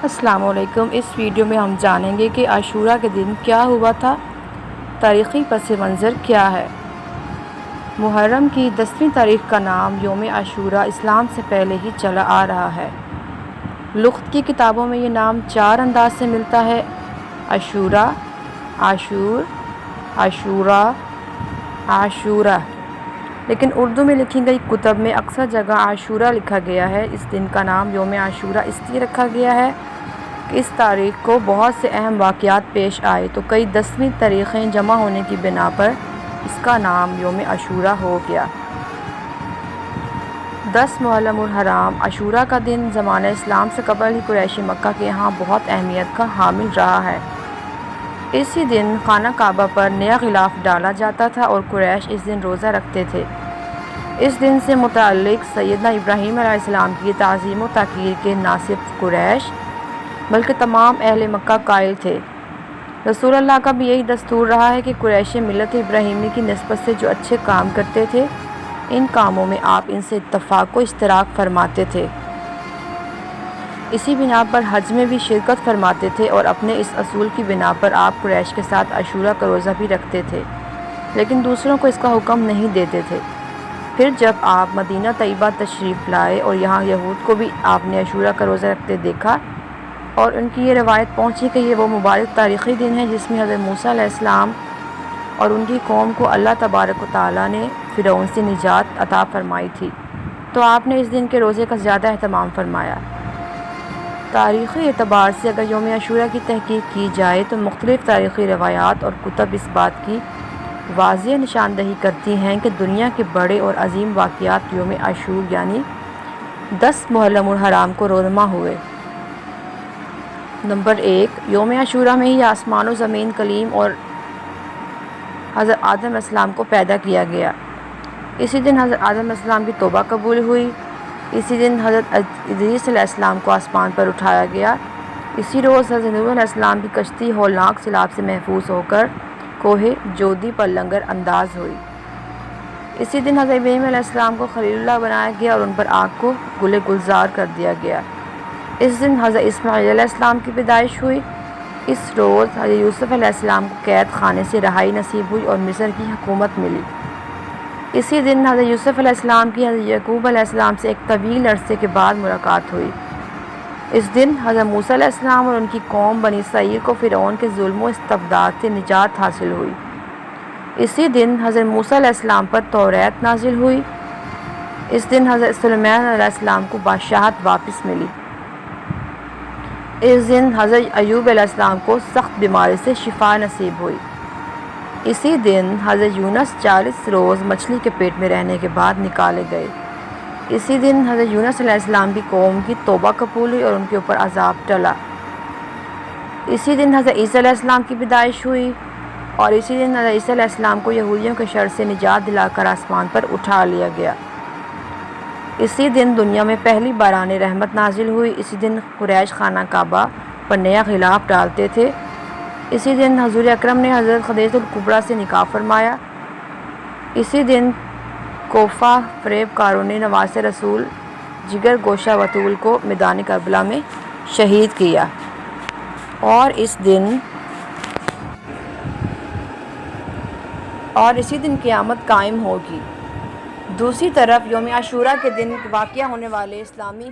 السلام علیکم۔ اس ویڈیو میں ہم جانیں گے کہ عاشورہ کے دن کیا ہوا تھا، تاریخی پس منظر کیا ہے۔ محرم کی 10ویں تاریخ کا نام یوم عاشورہ اسلام سے پہلے ہی چلا آ رہا ہے۔ لغت کی کتابوں میں یہ نام 4 انداز سے ملتا ہے: عاشورہ، عاشور، عاشوراء، عاشورہ، لیکن اردو میں لکھی گئی کتب میں اکثر جگہ عاشورہ لکھا گیا ہے۔ اس دن کا نام یوم عاشورہ اس لیے رکھا گیا ہے کہ اس تاریخ کو بہت سے اہم واقعات پیش آئے تو کئی 10ویں تاریخیں جمع ہونے کی بنا پر اس کا نام یوم عاشورہ ہو گیا۔ 10 محرم الحرام عاشورہ کا دن زمانہ اسلام سے قبل ہی قریش مکہ کے یہاں بہت اہمیت کا حامل رہا ہے۔ اسی دن خانہ کعبہ پر نیا غلاف ڈالا جاتا تھا اور قریش اس دن روزہ رکھتے تھے۔ اس دن سے متعلق سیدنا ابراہیم علیہ السلام کی تعظیم و تقریر کے نہ صرف قریش بلکہ تمام اہل مکہ قائل تھے۔ رسول اللہ کا بھی یہی دستور رہا ہے کہ قریش ملت ابراہیمی کی نسبت سے جو اچھے کام کرتے تھے ان کاموں میں آپ ان سے اتفاق و اشتراک فرماتے تھے۔ اسی بنا پر حج میں بھی شرکت فرماتے تھے اور اپنے اس اصول کی بنا پر آپ قریش کے ساتھ عاشورہ کا روزہ بھی رکھتے تھے، لیکن دوسروں کو اس کا حکم نہیں دیتے تھے۔ پھر جب آپ مدینہ طیبہ تشریف لائے اور یہاں یہود کو بھی آپ نے عاشورہ کا روزہ رکھتے دیکھا اور ان کی یہ روایت پہنچی کہ یہ وہ مبارک تاریخی دن ہے جس میں حضرت موسیٰ علیہ السلام اور ان کی قوم کو اللہ تبارک و تعالیٰ نے فرعون سے نجات عطا فرمائی تھی، تو آپ نے اس دن کے روزے کا زیادہ اہتمام فرمایا۔ تاریخی اعتبار سے اگر یوم عاشورہ کی تحقیق کی جائے تو مختلف تاریخی روایات اور کتب اس بات کی واضح نشاندہی کرتی ہیں کہ دنیا کے بڑے اور عظیم واقعات یوم عاشور یعنی 10 محرم الحرام کو رونما ہوئے۔ نمبر 1، یوم عاشورہ میں ہی آسمان و زمین کلیم اور حضرت آدم علیہ السلام کو پیدا کیا گیا۔ اسی دن حضرت آدم علیہ السلام کی توبہ قبول ہوئی۔ اسی دن حضرت ادریس علیہ السلام کو آسمان پر اٹھایا گیا۔ اسی روز حضرت نوح علیہ السلام کی کشتی ہولناک سیلاب سے محفوظ ہو کر کوہ جودی پر لنگر انداز ہوئی۔ اسی دن حضرت ابراہیم علیہ السلام کو خلیل اللہ بنایا گیا اور ان پر آگ کو گلے گلزار کر دیا گیا۔ اس دن حضرت اسماعیل علیہ السلام کی پیدائش ہوئی۔ اس روز حضرت یوسف علیہ السلام کو قید خانے سے رہائی نصیب ہوئی اور مصر کی حکومت ملی۔ اسی دن حضرت یوسف علیہ السلام کی حضرت یعقوب علیہ السلام سے ایک طویل عرصے کے بعد ملاقات ہوئی۔ اس دن حضرت موسیٰ علیہ السلام اور ان کی قوم بنی اسرائیل کو فرعون کے ظلم و استبداد سے نجات حاصل ہوئی۔ اسی دن حضرت موسیٰ علیہ السلام پر توریت نازل ہوئی۔ اس دن حضرت سلیمان علیہ السلام کو بادشاہت واپس ملی۔ اس دن حضرت ایوب علیہ السلام کو سخت بیماری سے شفا نصیب ہوئی۔ اسی دن حضرت یونس 40 روز مچھلی کے پیٹ میں رہنے کے بعد نکالے گئے۔ اسی دن حضرت یونس علیہ السلام کی قوم کی توبہ قبول ہوئی اور ان کے اوپر عذاب ٹلا۔ اسی دن حضرت عیسیٰ علیہ السلام کی پیدائش ہوئی اور اسی دن حضرت عیسیٰ علیہ السلام کو یہودیوں کے شر سے نجات دلا کر آسمان پر اٹھا لیا گیا۔ اسی دن دنیا میں پہلی باران رحمت نازل ہوئی۔ اسی دن قریش خانہ کعبہ پر نیا غلاف ڈالتے تھے۔ اسی دن حضور اکرم نے حضرت خدیجہ الکبریٰ سے نکاح فرمایا۔ اسی دن کوفہ فریب کاروں نے نواسِ رسول جگر گوشہ بطول کو میدان کربلا میں شہید کیا اور اسی دن قیامت قائم ہوگی۔ دوسری طرف یوم عاشورہ کے دن واقع ہونے والے اسلامی